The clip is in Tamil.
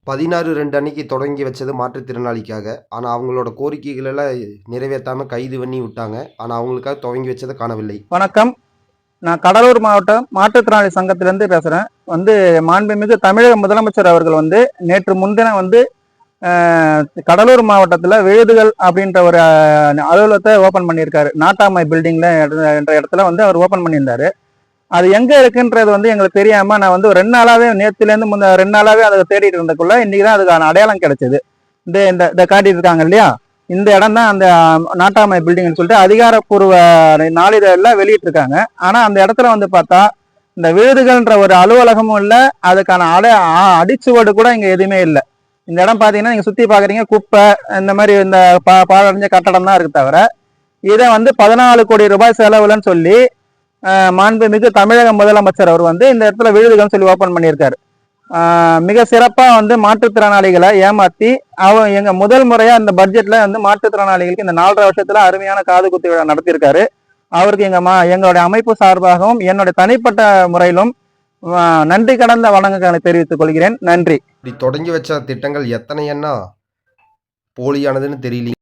16/2 அன்னைக்கு தொடங்கி வச்சது மாற்றுத்திறனாளிக்காக. ஆனா, அவங்களோட கோரிக்கைகள் எல்லாம் நிறைவேத்தாம கைது பண்ணி விட்டாங்க. ஆனா, அவங்களுக்காக துவங்கி வச்சத காணவில்லை. வணக்கம். நான் கடலூர் மாவட்டம் மாற்றுத்திறனாளி சங்கத்திலிருந்து பேசுறேன். மாண்புமிகு தமிழக முதலமைச்சர் அவர்கள் நேற்று முன்தினம் கடலூர் மாவட்டத்தில் விழுதுகள் அப்படின்ற ஒரு அலுவலகத்தை ஓபன் பண்ணியிருக்காரு. நாட்டாமை பில்டிங்ல என்ற இடத்துல அவர் ஓபன் பண்ணியிருந்தாரு. அது எங்க இருக்குன்றது எங்களுக்கு தெரியாம நான் ஒரு 2 நாளாவே நேற்றுலேருந்து 2 நாளாவே அதை தேடிட்டு இருந்தக்குள்ள இன்னைக்கு தான் அதுக்கான அடையாளம் கிடைச்சது. இந்த காட்டிட்டு இருக்காங்க இல்லையா, இந்த இடம் தான் அந்த நாட்டாமை பில்டிங்னு சொல்லிட்டு அதிகாரப்பூர்வ நாளிதழில் வெளியிட்டு இருக்காங்க. ஆனா அந்த இடத்துல பார்த்தா இந்த விழுதுகள்ன்ற ஒரு அலுவலகமும் இல்லை, அதுக்கான அடிச்சுவடு கூட இங்க எதுவுமே இல்லை. இந்த இடம் பாத்தீங்கன்னா நீங்க சுத்தி பாக்குறீங்க, குப்பை இந்த மாதிரி இந்த பாழடைஞ்ச கட்டடம் தான் இருக்கு தவிர இதை 14 கோடி ரூபாய் செலவுலன்னு சொல்லி மாண்புமிகு தமிழக முதலமைச்சர் அவர் இந்த இடத்துல விழுதுகள்னு சொல்லி ஓபன் பண்ணியிருக்காரு. மிக சிறப்பா மாற்றுத்திறனாளிகளை ஏமாத்தி எங்க முதல் முறையா இந்த பட்ஜெட்ல மாற்றுத்திறனாளிகளுக்கு இந்த 4.5 வருஷத்துல அருமையான காது குத்து விழா நடத்தியிருக்காரு. அவருக்கு எங்களுடைய அமைப்பு சார்பாகவும் என்னுடைய தனிப்பட்ட முறையிலும் நன்றி கடந்த வணக்கங்களை தெரிவித்துக் கொள்கிறேன். நன்றி. இப்படி தொடங்கி வச்ச திட்டங்கள் எத்தனை போலியானதுன்னு தெரியல.